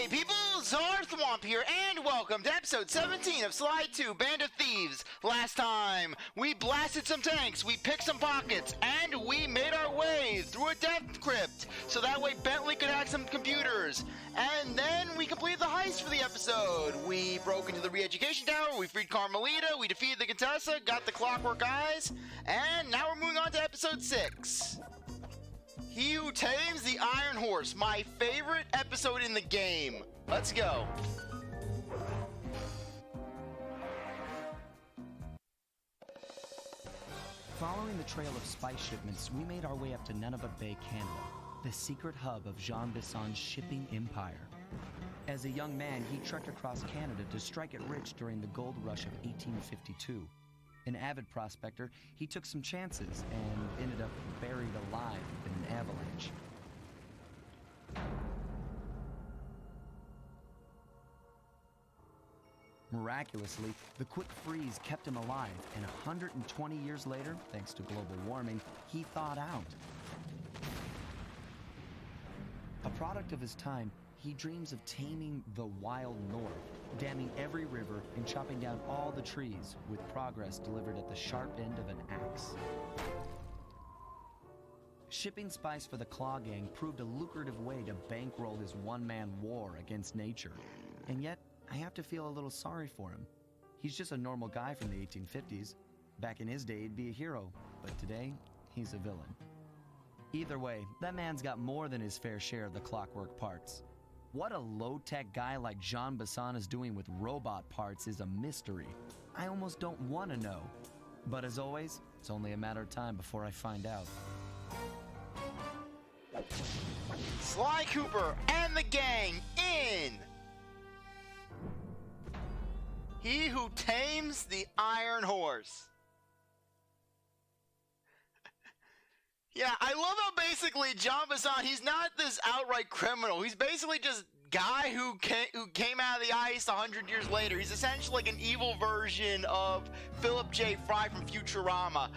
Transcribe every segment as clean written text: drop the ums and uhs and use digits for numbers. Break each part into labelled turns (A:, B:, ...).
A: Hey people, CzarThwomp here, and welcome to episode 17 of Slide 2, Band of Thieves. Last time, we blasted some tanks, we picked some pockets, and we made our way through a death crypt, so that way Bentley could hack some computers. And then we completed the heist for the episode. We broke into the re-education tower, we freed Carmelita, we defeated the Contessa, got the clockwork eyes, and now we're moving on to episode 6. He Who Tames the Iron Horse, my favorite episode in the game. Let's go.
B: Following the trail of spice shipments, we made our way up to Nunavut Bay, Canada, the secret hub of Jean Bisson's shipping empire. As a young man, he trekked across Canada to strike it rich during the gold rush of 1852. An avid prospector, he took some chances and ended up buried alive in an avalanche. Miraculously, the quick freeze kept him alive, and 120 years later, thanks to global warming, he thawed out. A product of his time, he dreams of taming the wild north, damming every river and chopping down all the trees, with progress delivered at the sharp end of an axe. Shipping spice for the Claw Gang proved a lucrative way to bankroll his one-man war against nature. And yet, I have to feel a little sorry for him. He's just a normal guy from the 1850s. Back in his day, he'd be a hero, but today, he's a villain. Either way, that man's got more than his fair share of the clockwork parts. What a low-tech guy like Jean Bisson is doing with robot parts is a mystery. I almost don't want to know. But as always, it's only a matter of time before I find out.
A: Sly Cooper and the gang in He Who Tames the Iron Horse. Yeah, I love how basically Jean Bisson, he's not this outright criminal. He's basically just guy who came out of the ice 100 years later. He's essentially like an evil version of Philip J. Fry from Futurama.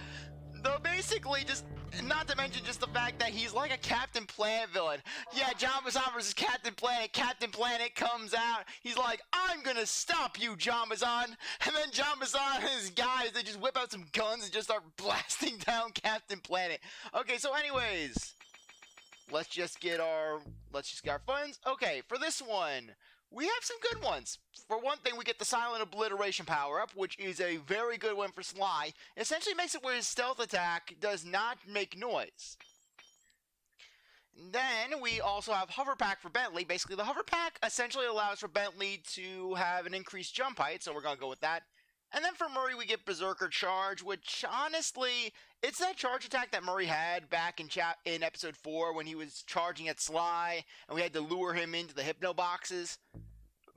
A: Though basically just, not to mention just the fact that he's like a Captain Planet villain. Yeah, Jean Bisson versus Captain Planet. Captain Planet comes out. He's like, I'm gonna stop you, Jean Bisson. And then Jean Bisson and his guys, they just whip out some guns and just start blasting down Captain Planet. Okay, so anyways, let's just get our funds. Okay, for this one, we have some good ones. For one thing, we get the Silent Obliteration power-up, which is a very good one for Sly. It essentially makes it where his stealth attack does not make noise. Then we also have Hover Pack for Bentley. Basically, the Hover Pack essentially allows for Bentley to have an increased jump height, so we're going to go with that. And then for Murray, we get Berserker Charge, which honestly, it's that charge attack that Murray had back in episode 4 when he was charging at Sly, and we had to lure him into the Hypno boxes.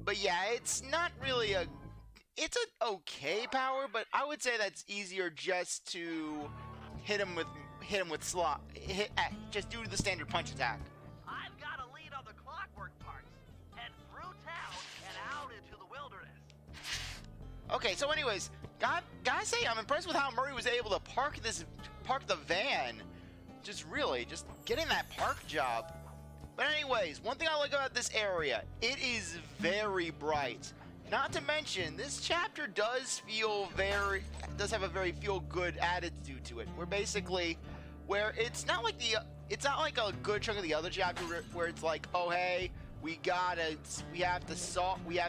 A: But yeah, it's not really it's an okay power, but I would say that's easier just to hit him with Sly, just do the standard punch attack.
C: I've got a lead on the clockwork parts. Head through town and out into the wilderness.
A: Okay, so anyways, gotta say, I'm impressed with how Murray was able to park the van. Just getting that park job. But anyways, one thing I like about this area, it is very bright. Not to mention, this chapter does have a very feel-good attitude to it. Where it's not like a good chunk of the other chapter where it's like, oh hey, we have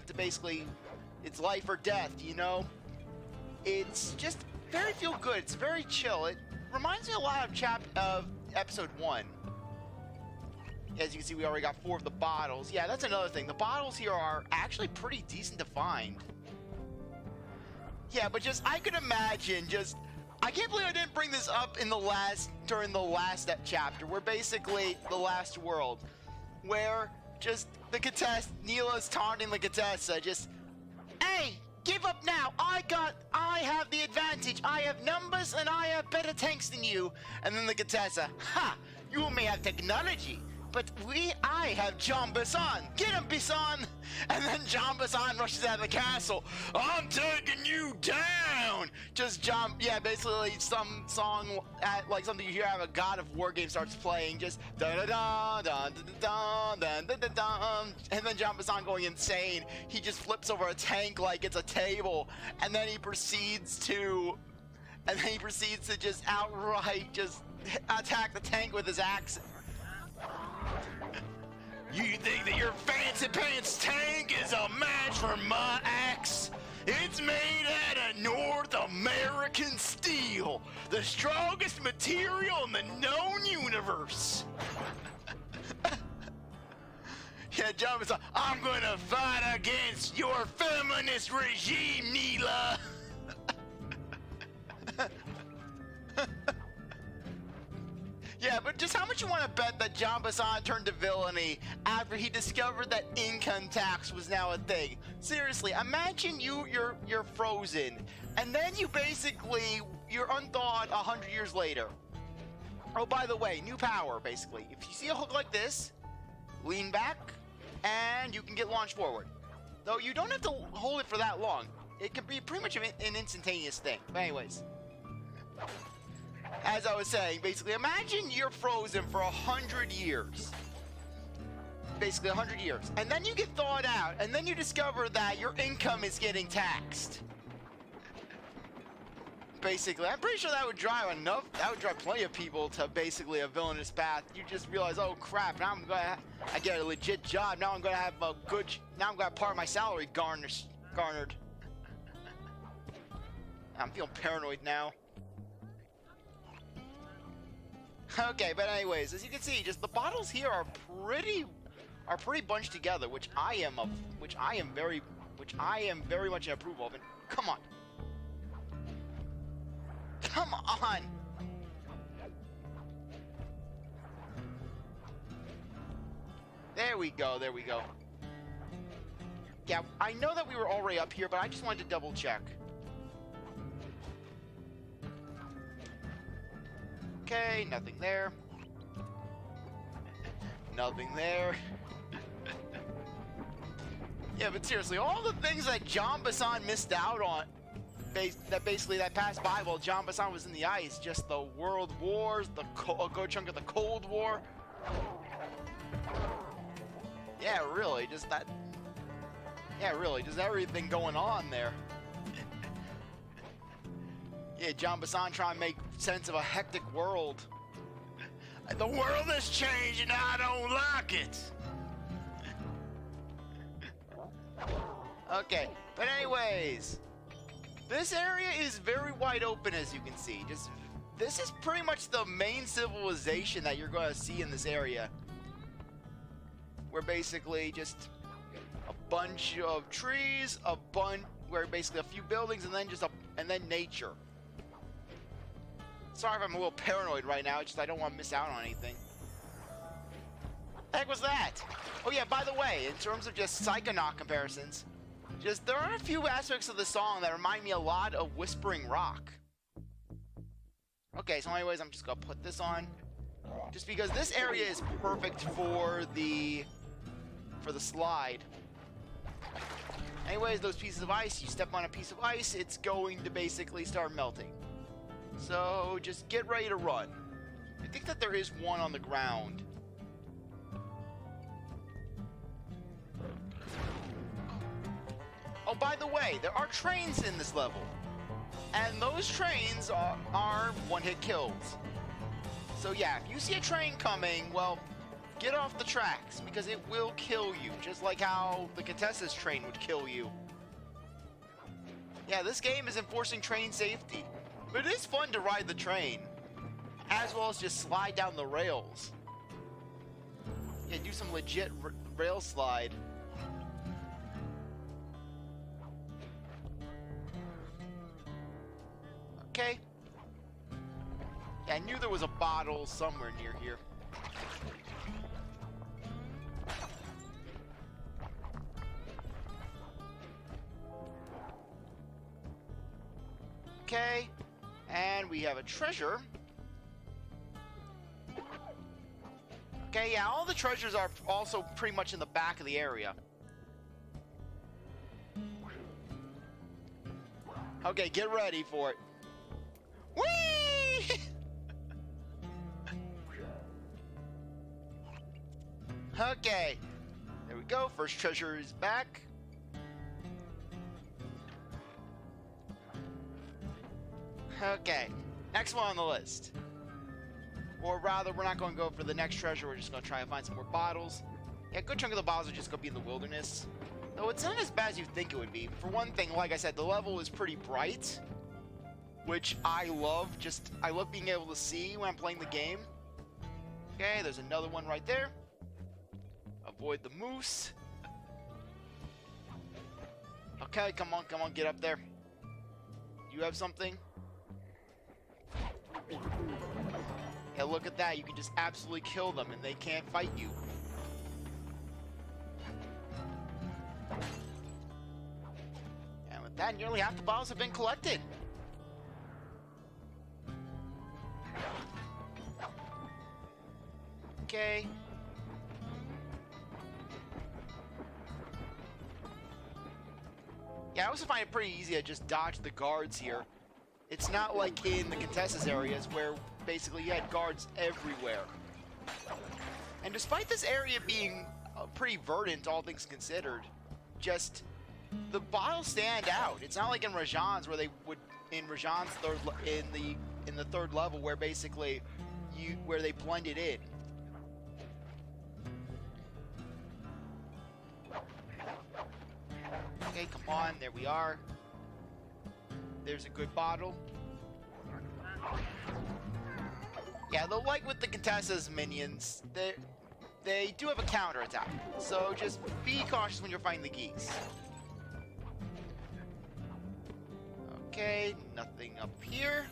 A: to basically, it's life or death, you know? It's just very feel-good. It's very chill. It reminds me a lot of episode 1. As you can see, we already got 4 of the bottles. Yeah, that's another thing. The bottles here are actually pretty decent to find. Yeah, but I could imagine I can't believe I didn't bring this up during the last chapter, where basically the last world, where just the Contessa, Neela's taunting the Contessa, hey, give up now. I have the advantage. I have numbers and I have better tanks than you. And then the Contessa, ha, you may have technology. but I have John Bassan. Get him, Bassan! And then John Bassan rushes out of the castle. I'm taking you down! Just John, yeah, basically some song, like something you hear out of a God of War game starts playing. Just da-da-da, da-da-da, da-da-da-da. And then John Bassan going insane. He just flips over a tank like it's a table. And then he proceeds to just outright just attack the tank with his axe. You think that your fancy pants tank is a match for my axe? It's made out of North American steel, the strongest material in the known universe. Yeah, John was like, I'm gonna fight against your feminist regime, Neela. Yeah, but just how much you want to bet that John Bassan turned to villainy after he discovered that income tax was now a thing? Seriously, imagine you're frozen, and then you're unthawed 100 years later. Oh, by the way, new power, basically. If you see a hook like this, lean back, and you can get launched forward. Though you don't have to hold it for that long. It can be pretty much an instantaneous thing. But anyways, as I was saying, basically, imagine you're frozen for 100 years. Basically, 100 years. And then you get thawed out, and then you discover that your income is getting taxed. Basically, I'm pretty sure that would drive plenty of people to basically a villainous path. You just realize, oh crap, now I get a legit job, now I'm gonna have now I'm gonna have part of my salary garnered. I'm feeling paranoid now. Okay, but anyways, as you can see, just the bottles here are pretty bunched together, which I am very much in approval of. And come on. There we go. Yeah, I know that we were already up here, but I just wanted to double check. Okay, nothing there. Nothing there. Yeah, but seriously, all the things that John Bassan missed out on, that passed by while John Bassan was in the ice, just the world wars, a good chunk of the Cold War. Yeah, really, just that. Yeah, really, just everything going on there. Yeah, John Bassan trying to make sense of a hectic world. The world has changed and I don't like it. Okay, but anyways, this area is very wide open, as you can see. This is pretty much the main civilization that you're going to see in this area. We're basically just a bunch of trees, where basically a few buildings, and then nature. Sorry if I'm a little paranoid right now, it's just I don't want to miss out on anything. The heck was that? Oh yeah, by the way, in terms of just Psychonaut comparisons, there are a few aspects of the song that remind me a lot of Whispering Rock. Okay, so anyways, I'm just gonna put this on. Just because this area is perfect for the slide. Anyways, those pieces of ice, you step on a piece of ice, it's going to basically start melting. So just get ready to run. I think that there is one on the ground. Oh, by the way, there are trains in this level. And those trains are one-hit kills. So yeah, if you see a train coming, well, get off the tracks, because it will kill you, just like how the Contessa's train would kill you. Yeah, this game is enforcing train safety. But it is fun to ride the train, as well as just slide down the rails. Yeah, do some legit rail slide. Okay. Yeah, I knew there was a bottle somewhere near here. Okay. And we have a treasure. Okay, yeah, all the treasures are also pretty much in the back of the area. Okay, get ready for it. Whee! Okay, there we go. First treasure is back. Okay, next one on the list. Or rather, we're not going to go for the next treasure. We're just going to try and find some more bottles. Yeah, a good chunk of the bottles are just going to be in the wilderness. Though it's not as bad as you think it would be. For one thing, like I said, the level is pretty bright, which I love. I love being able to see when I'm playing the game. Okay, there's another one right there. Avoid the moose. Okay, come on, get up there. You have something? Yeah, look at that. You can just absolutely kill them and they can't fight you. And with that, nearly half the bottles have been collected. Okay. Yeah, I also find it pretty easy to just dodge the guards here. It's not like in the Contessa's areas where basically you had guards everywhere. And despite this area being pretty verdant, all things considered, just the bottles stand out. It's not like in Rajan's where they would in Rajan's in the third level where basically where they blended in. Okay, come on, there we are. There's a good bottle. Yeah, though, like with the Contessa's minions, they do have a counter attack. So just be cautious when you're fighting the geese. Okay, nothing up here.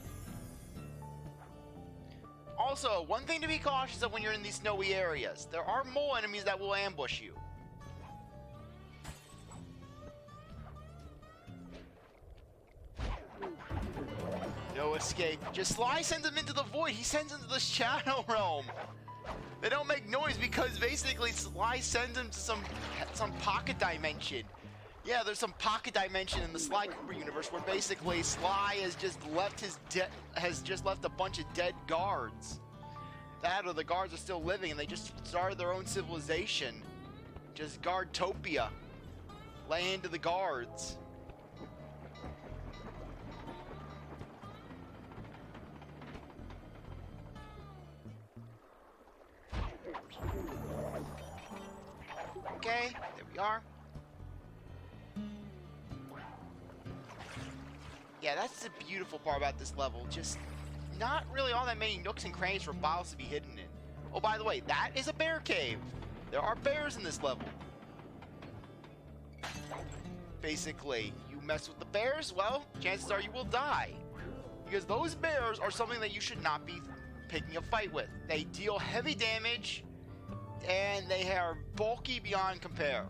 A: Also, one thing to be cautious of when you're in these snowy areas. There are mole enemies that will ambush you. No escape. Just Sly sends him into the void. He sends him to the Shadow Realm. They don't make noise because basically Sly sends him to some pocket dimension. Yeah, there's some pocket dimension in the Sly Cooper universe where basically Sly has just left a bunch of dead guards. That or the guards are still living and they just started their own civilization. Just Guardtopia. Land of the guards. Okay, there we are. Yeah, that's the beautiful part about this level. Just not really all that many nooks and crannies for bottles to be hidden in. Oh, by the way, that is a bear cave. There are bears in this level. Basically, you mess with the bears, well, chances are you will die. Because those bears are something that you should not be picking a fight with. They deal heavy damage, and they are bulky beyond compare.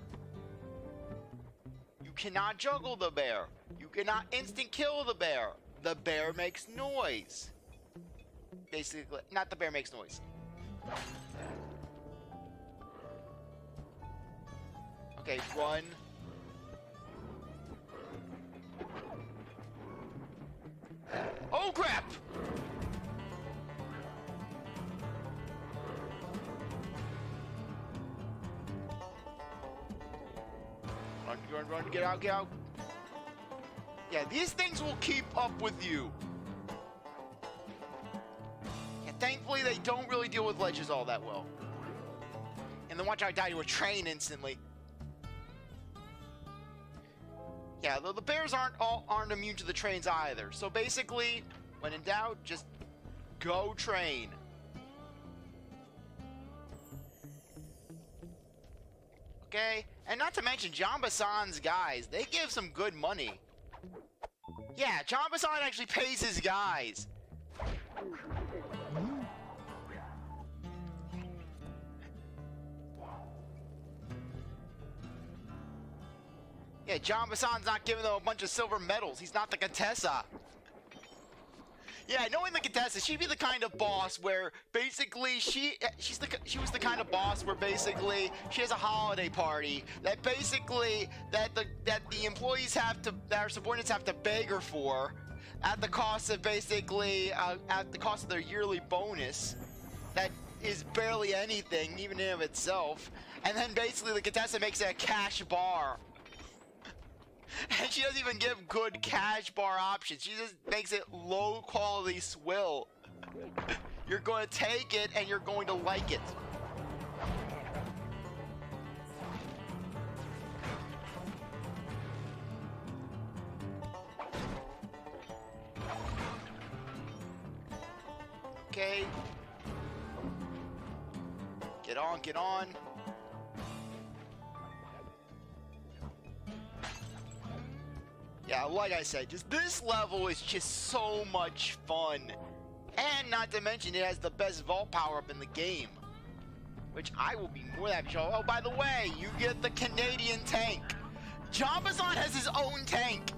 A: You cannot juggle the bear. You cannot instant kill the bear. The bear makes noise. Basically, not the bear makes noise. Okay, run. Oh crap! Run, get out, get out. Yeah, these things will keep up with you. And thankfully, they don't really deal with ledges all that well. And then watch I die to a train instantly. Yeah, though the bears aren't immune to the trains either. So basically, when in doubt, just go train. Okay, and not to mention John Bassan's guys, they give some good money. Yeah, John Bassan actually pays his guys. Yeah, John Bassan's not giving them a bunch of silver medals. He's not the Contessa. Yeah, knowing the Contessa, she'd be the kind of boss where basically she was the kind of boss where basically she has a holiday party that basically that the employees that our subordinates have to beg her for at the cost of basically at the cost of their yearly bonus that is barely anything even in of itself, and then basically the Contessa makes it a cash bar. And she doesn't even give good cash bar options. She just makes it low quality swill. You're going to take it and you're going to like it. Okay. Get on, get on. Yeah, like I said, just this level is just so much fun. And not to mention, it has the best vault power-up in the game. Which I will be more than happy to show. Oh, by the way, you get the Canadian tank. Jambazon has his own tank.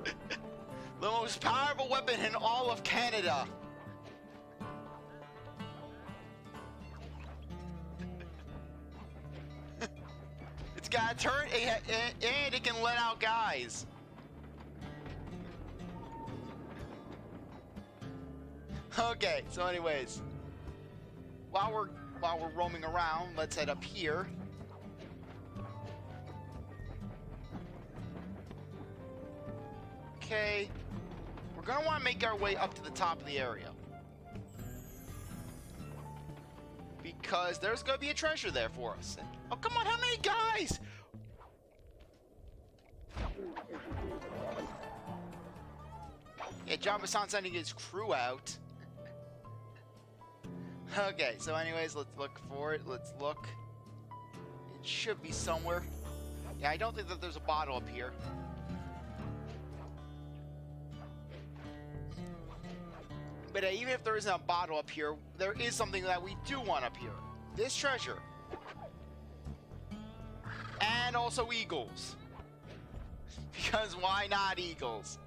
A: The most powerful weapon in all of Canada. It's got a turret and it can let out guys. Okay, so anyways, while we're roaming around, let's head up here. Okay, we're gonna want to make our way up to the top of the area because there's gonna be a treasure there for us. And, oh, come on, how many guys? Yeah, Jamba-san sending his crew out. Okay, so anyways, let's look for it. Let's look. It should be somewhere. Yeah, I don't think that there's a bottle up here. But even if there isn't a bottle up here, there is something that we do want up here. This treasure. And also eagles. Because why not eagles?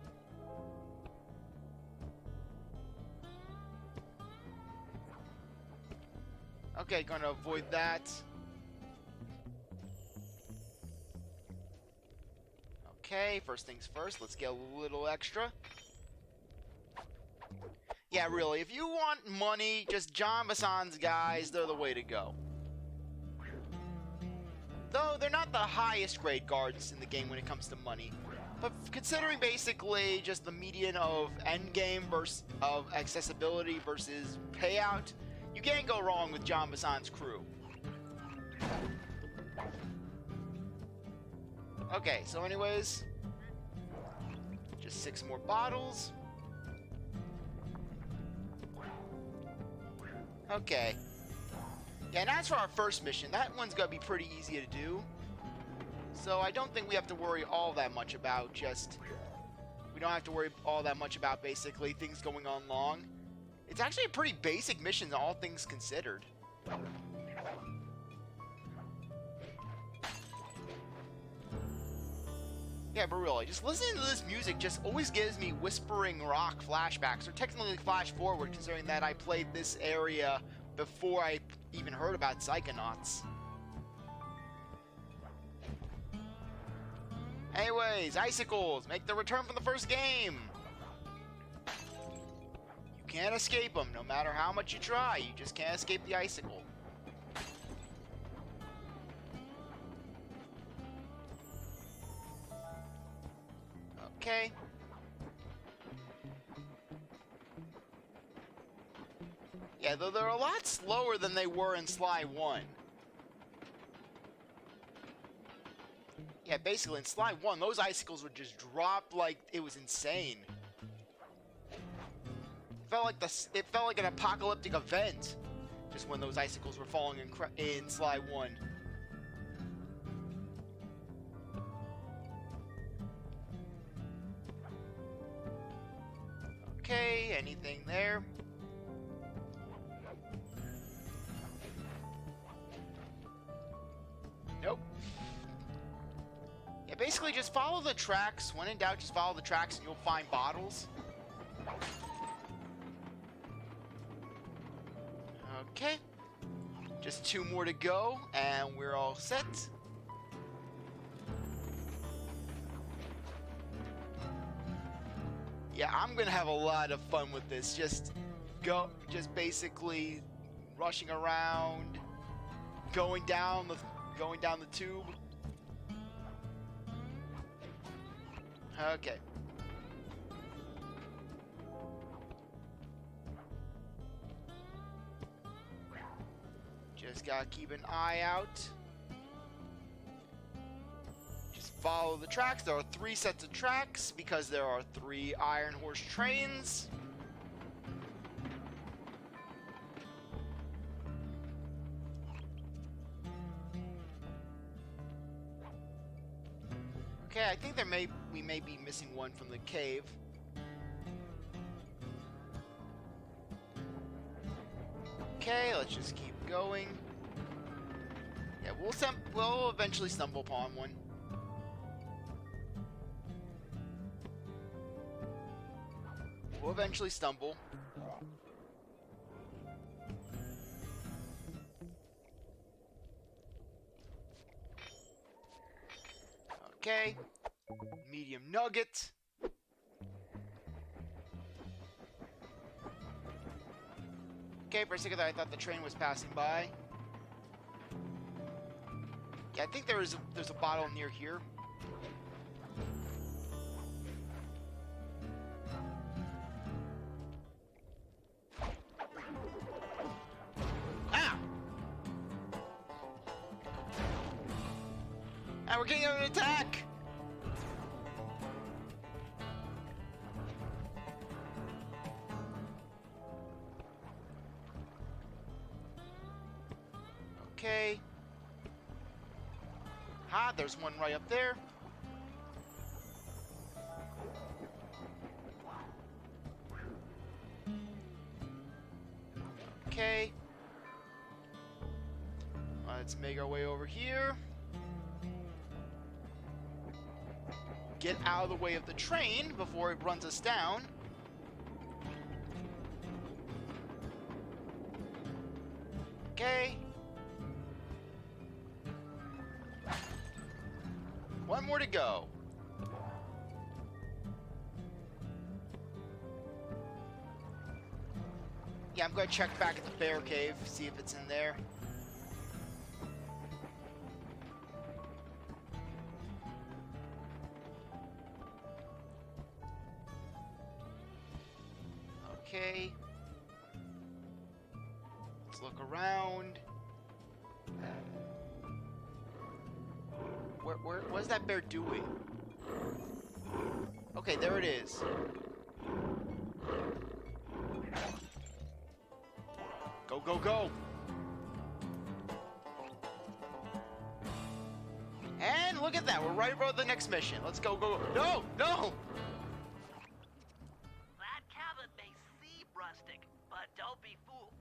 A: Okay, gonna avoid that. Okay, first things first, let's get a little extra. Yeah, really, if you want money, just Jamba-san's guys, they're the way to go. Though, they're not the highest grade guards in the game when it comes to money. But considering basically just the median of endgame versus of accessibility versus payout, you can't go wrong with Jamba-san's crew. Okay, so anyways, just 6 more bottles. Okay. Yeah, and as for our first mission, that one's gonna be pretty easy to do. So I don't think we have to worry all that much about we don't have to worry all that much about basically things going on long. It's actually a pretty basic mission, all things considered. Yeah, but really, just listening to this music just always gives me Whispering Rock flashbacks, or technically flash forward, considering that I played this area before I even heard about Psychonauts. Anyways, icicles make the return from the first game. You can't escape them, no matter how much you try. You just can't escape the icicle. Okay. Yeah, though they're a lot slower than they were in Sly 1. Yeah, basically in Sly 1, those icicles would just drop like it was insane. It felt like an apocalyptic event, just when those icicles were falling in Sly 1. Okay, anything there? Nope. Yeah, basically just follow the tracks. When in doubt, just follow the tracks and you'll find bottles. Okay. Just 2 more to go, and we're all set. Yeah, I'm gonna have a lot of fun with this. Just basically rushing around, going down the tube. Okay. Just gotta keep an eye out. Just follow the tracks. There are 3 sets of tracks because there are 3 Iron Horse trains. Okay, I think we may be missing one from the cave. Okay, let's just keep going. Yeah, we'll eventually stumble upon one. We'll eventually stumble. Okay. Medium nugget. Okay, for a second I thought the train was passing by. Yeah, I think there's a bottle near here. Ah! And we're getting an attack! Okay. Ha, there's one right up there. Okay. Let's make our way over here. Get out of the way of the train before it runs us down. Okay. One more to go. Yeah, I'm going to check back at the bear cave, see if it's in there. Okay. Let's look around. What is that bear doing? Okay, there it is. Go, go, go! And look at that, we're right about the next mission. Let's go, go, go. No, no!
C: That cabin may seem rustic, but don't be fooled.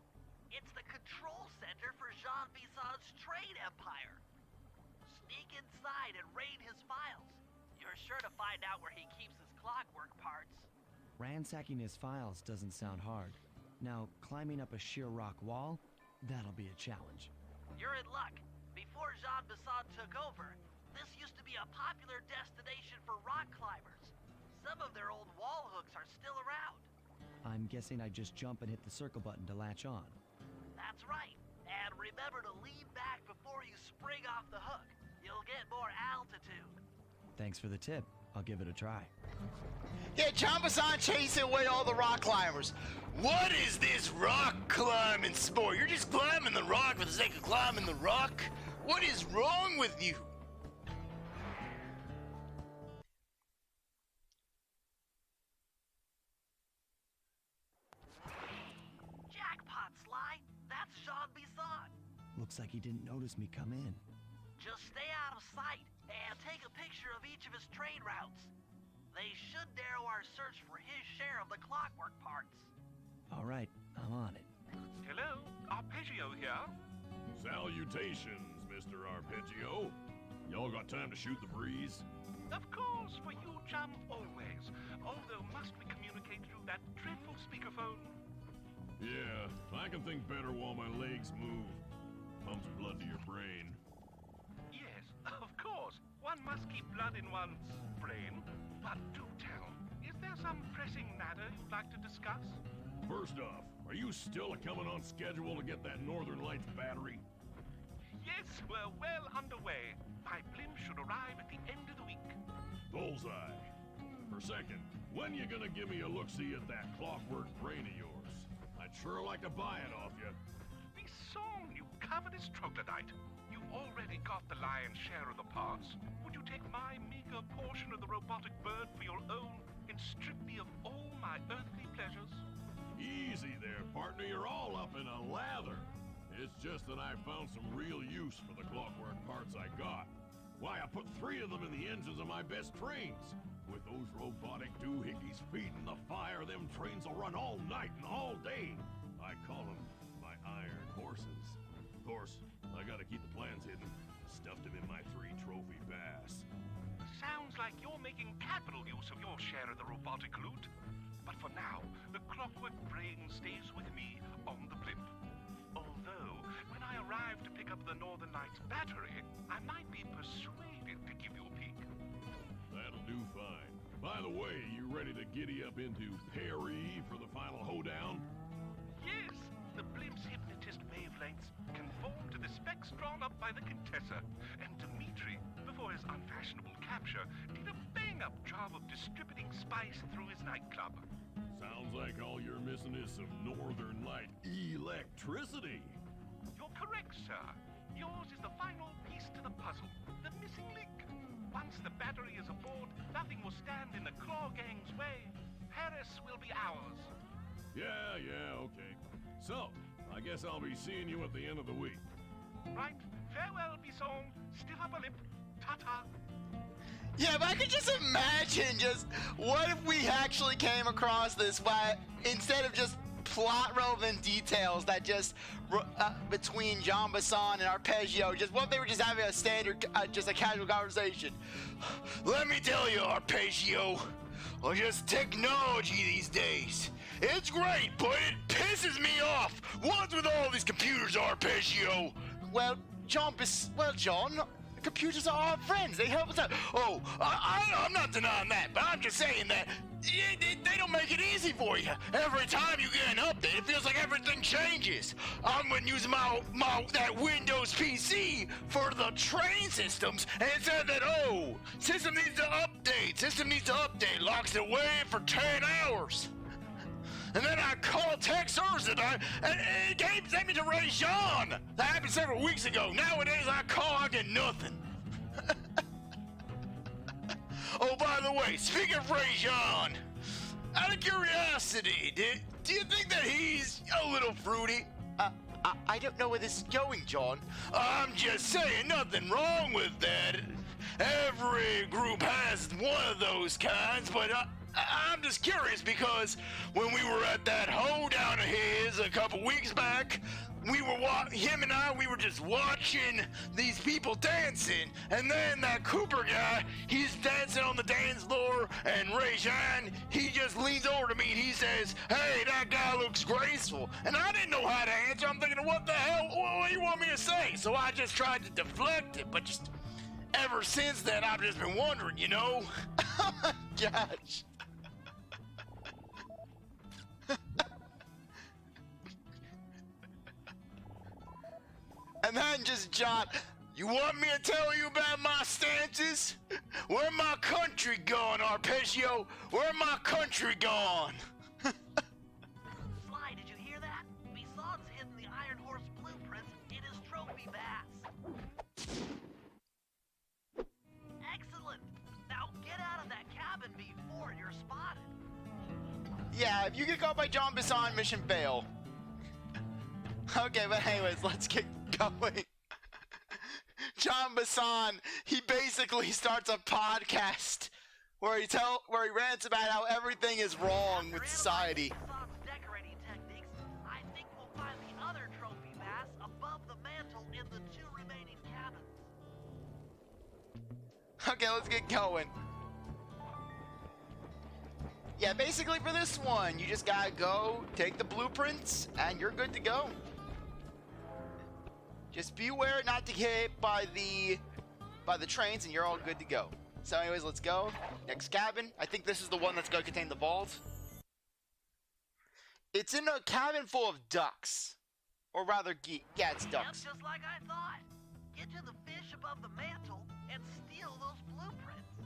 C: It's the control center for Jean Bison's trade empire. Sneak inside and raid his files. You're sure to find out where he keeps his clockwork parts.
B: Ransacking his files doesn't sound hard. Now, climbing up a sheer rock wall, that'll be a challenge.
C: You're in luck. Before Jean Bisson took over, this used to be a popular destination for rock climbers. Some of their old wall hooks are still around.
B: I'm guessing I just jump and hit the circle button to latch on.
C: That's right. And remember to lean back before you spring off the hook. You'll get more altitude.
B: Thanks for the tip. I'll give it a try.
A: Yeah, Jean Bisson chasing away all the rock climbers. What is this rock climbing sport? You're just climbing the rock for the sake of climbing the rock? What is wrong with you?
C: Jackpot, Sly. That's Jean Bisson.
B: Looks like he didn't notice me come in.
C: Just stay out of sight and take a picture of each of his trade routes. They should narrow our search for his share of the clockwork parts.
B: All right, I'm on it.
D: Hello, Arpeggio here.
E: Salutations, Mr. Arpeggio.
D: Y'all got time to shoot the breeze?
E: Of course, for you, chum, always. Although must we communicate through that dreadful speakerphone?
D: Yeah, I can think better while my legs move. Pumps blood to your brain.
E: Yes, of course. One must keep blood in one's brain. But do tell, is there some pressing matter you'd like to discuss?
D: First off, are you still coming on schedule to get that Northern Lights battery?
E: Yes, we're well underway. My blimp should arrive at the end of the week.
D: Bullseye. For second, when you gonna give me a look-see at that clockwork brain of yours? I'd sure like to buy it off you.
E: The song, you covetous troglodyte. You've already got the lion's share of the parts. Would you take my meager portion of the robotic bird for your own and strip me of all my earthly pleasures?
D: Easy there, partner. You're all up in a lather. It's just that I found some real use for the clockwork parts I got. Why, I put 3 of them in the engines of my best trains. With those robotic doohickeys feeding the fire, them trains will run all night and all day. I call them my iron horses. Of course, I gotta keep the plans hidden. Stuffed them in my 3 trophy bass.
E: Sounds like you're making capital use of your share of the robotic loot. But for now, the clockwork brain stays with me on the blimp. Although, when I arrive to pick up the Northern Lights battery, I might be persuaded to give you a peek.
D: That'll do fine. By the way, you ready to giddy up into Perry for the final hoedown?
E: Yes, the blimp's hypnotist wavelengths conform to the specs drawn up by the Contessa, and Dimitri, before his unfashionable capture, did a bang-up job of distributing spice through his nightclub.
D: Sounds like all you're missing is some Northern Light electricity.
E: You're correct, sir. Yours is the final piece to the puzzle, the missing link. Once the battery is aboard, nothing will stand in the Claw Gang's way. Paris will be ours.
D: Yeah, okay. So, I guess I'll be seeing you at the end of the week.
E: Right, farewell, Bisson. Still up a lip. Ta-ta.
A: Yeah, but I could just imagine what if we actually came across this instead of just plot relevant details that between Jean Bassan and Arpeggio, what if they were just having a standard, just a casual conversation. Let me tell you, Arpeggio, just technology these days. It's great, but it pisses me off. What's with all these computers, Arpeggio? Well, John, computers are our friends. They help us out. Oh, I'm not denying that, but I'm just saying that they don't make it easy for you. Every time you get an update, it feels like everything changes. I've been using that Windows PC for the train systems, and it said that, system needs to update, locks it away for 10 hours. And then I called tech service and it sent me to Ray Jean. That happened several weeks ago. Nowadays I call, I get nothing. Oh, by the way, speaking of Ray Jean, out of curiosity, do you think that he's a little fruity? I don't know where this is going, John. I'm just saying, nothing wrong with that. Every group has one of those kinds, but I'm just curious because when we were at that hoedown of his a couple weeks back, him and I were just watching these people dancing, and then that Cooper guy, he's dancing on the dance floor, and Ray Jean, he just leans over to me and he says, "Hey, that guy looks graceful." And I didn't know how to answer. I'm thinking, what the hell, what do you want me to say? So I just tried to deflect it, but just ever since then, I've just been wondering, Oh my gosh. And then just John, you want me to tell you about my stances? Where my country gone, Arpeggio? Where my country gone?
C: Sly, did you hear that? Bison's hidden the Iron Horse blueprints in his trophy bass. Excellent. Now get out of that cabin before you're spotted.
A: Yeah, if you get caught by John Bisson, mission fail. Okay, but anyways, let's get going. John Bisson, he basically starts a podcast where he rants about how everything is wrong with society.
C: Bison's decorating techniques, I think we'll find the other trophy bass above the mantle in the 2 remaining cabins.
A: Okay, let's get going. Yeah, basically for this one, you just gotta go, take the blueprints, and you're good to go. Just beware not to get hit by the trains, and you're all good to go. So anyways, let's go. Next cabin. I think this is the one that's gonna contain the vault. It's in a cabin full of ducks. Or rather, yeah, it's ducks.
C: Yep, just like I thought. Get to the fish above the mantle and steal those blueprints.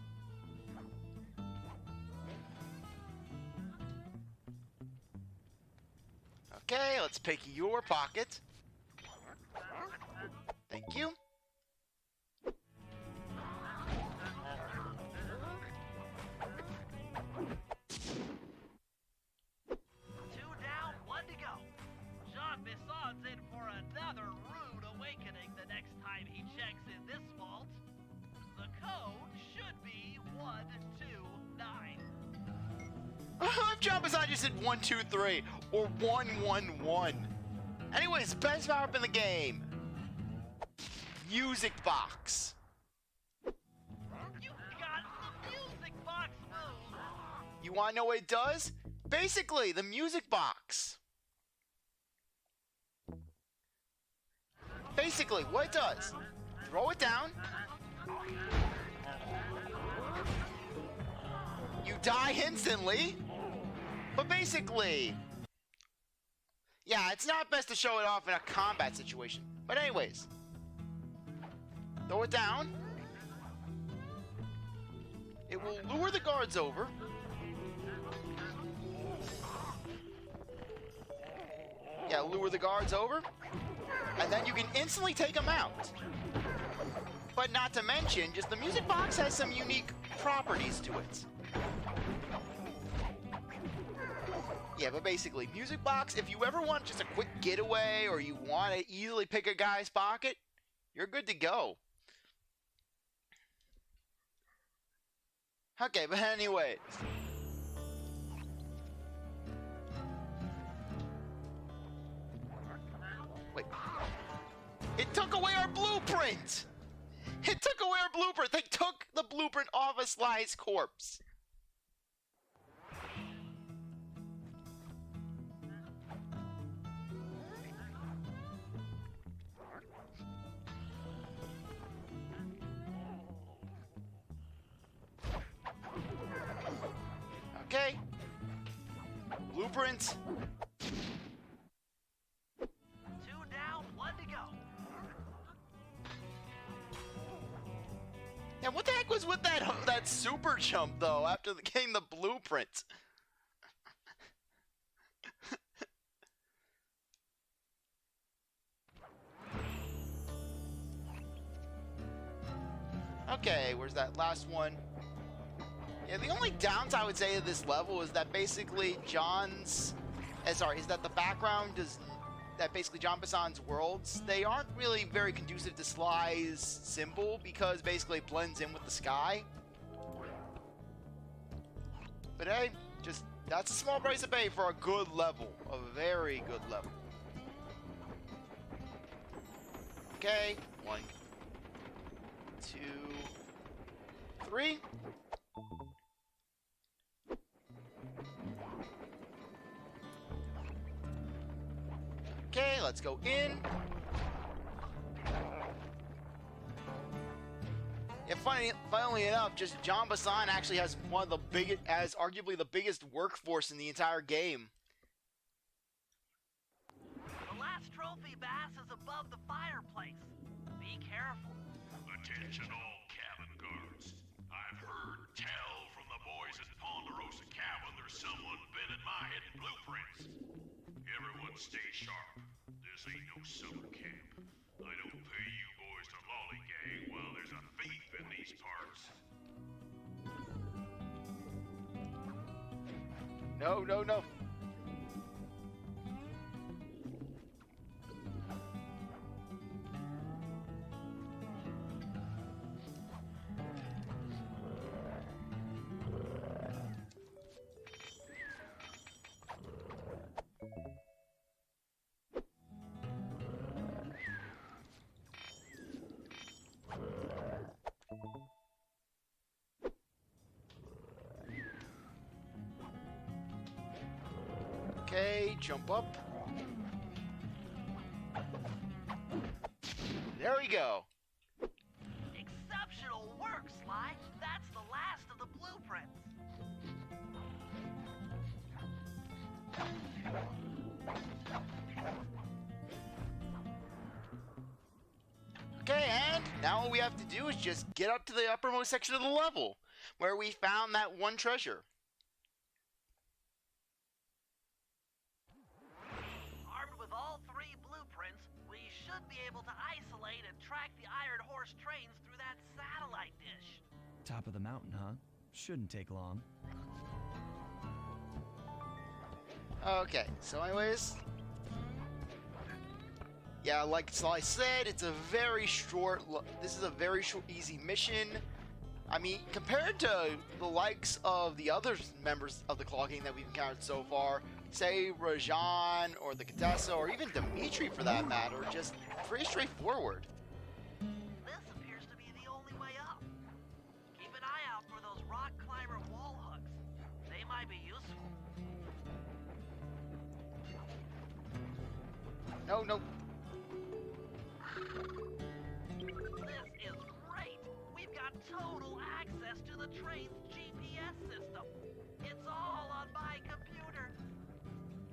A: Okay, let's pick your pocket. Thank you.
C: Two down, one to go. Jean Bison's in for another rude awakening the next time he checks in this vault. The code should be 129.
A: If John Bazan just said 1, 2, 3 or 1, 1, 1. Anyways, best power up in the game. Music box.
C: You got the music box move.
A: You want to know what it does? Basically, the music box. Basically, what it does, throw it down. You die instantly. But basically, yeah, it's not best to show it off in a combat situation. But anyways, throw it down. It will lure the guards over. Yeah, lure the guards over. And then you can instantly take them out. But not to mention, just the music box has some unique properties to it. Yeah, but basically, music box, if you ever want just a quick getaway or you want to easily pick a guy's pocket, you're good to go. Okay, but anyway. Wait. It took away our blueprint! It took away our blueprint! They took the blueprint off of Sly's corpse. Okay. Blueprint.
C: 2 down, 1 to go.
A: Yeah, what the heck was with that super jump though after getting the blueprint? Okay, where's that last one? Yeah, the only downside I would say of this level is that basically is that the background basically John Bassan's worlds, they aren't really very conducive to Sly's symbol because basically it blends in with the sky. But hey, that's a small price to pay for a good level, a very good level. Okay, 1, 2, 3. Okay, let's go in. Yeah, funnily enough, just John Bassan actually has arguably the biggest workforce in the entire game.
C: The last trophy bass is above the fireplace. Be careful.
D: Attention all cabin guards. I've heard tell from the boys at Ponderosa Cabin there's someone been at my hidden blueprints. Everyone stay sharp. This ain't no summer camp. I don't pay you boys to lollygag while there's a thief in these parts.
A: No, no, no. Okay, jump up. There we go.
C: Exceptional work, Sly. That's the last of the blueprints.
A: Okay, and now all we have to do is just get up to the uppermost section of the level, where we found that one treasure.
C: Armed with all 3 blueprints, we should be able to isolate and track the Iron Horse trains through that satellite dish.
B: Top of the mountain, huh? Shouldn't take long.
A: Okay, so anyways, yeah, like I said, it's a very short, this is a very short, easy mission. I mean, compared to the likes of the other members of the Claw Gang that we've encountered so far, say Rajan or the Contessa or even Dimitri for that matter, just pretty straightforward.
C: This appears to be the only way up. Keep an eye out for those rock climber wall hooks. They might be useful.
A: No, no.
C: This is great. We've got total access to the train's GPS system. It's all on my computer.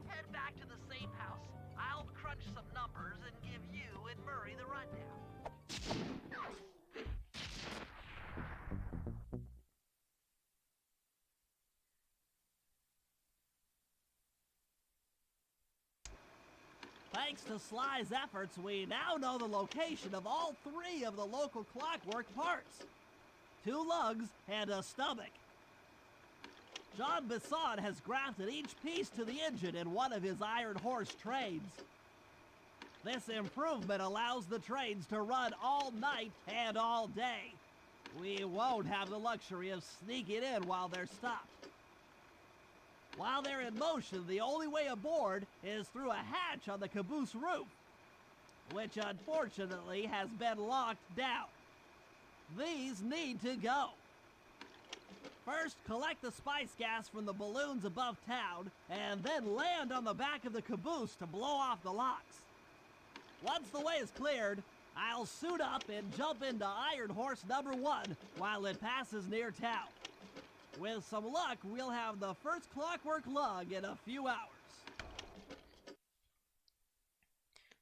C: Head back to the safe house. I'll crunch some numbers and give you and Murray the rundown.
F: Thanks to Sly's efforts, we now know the location of all 3 of the local clockwork parts. 2 lugs and a stomach. Jean Bisson has grafted each piece to the engine in one of his Iron Horse trains. This improvement allows the trains to run all night and all day. We won't have the luxury of sneaking in while they're stopped. While they're in motion, the only way aboard is through a hatch on the caboose roof, which unfortunately has been locked down. These need to go. First, collect the spice gas from the balloons above town, and then land on the back of the caboose to blow off the locks. Once the way is cleared, I'll suit up and jump into Iron Horse number 1 while it passes near town. With some luck, we'll have the first clockwork lug in a few hours.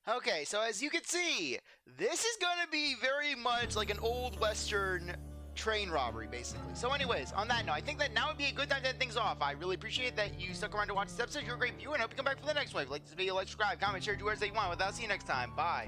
A: Okay, so as you can see, this is going to be very much like an old Western train robbery, basically. So anyways, on that note, I think that now would be a good time to end things off. I really appreciate that you stuck around to watch this episode. You're a great viewer, and I hope you come back for the next one. If you like this video, like, subscribe, comment, share, do whatever you want. Without, see you next time. Bye.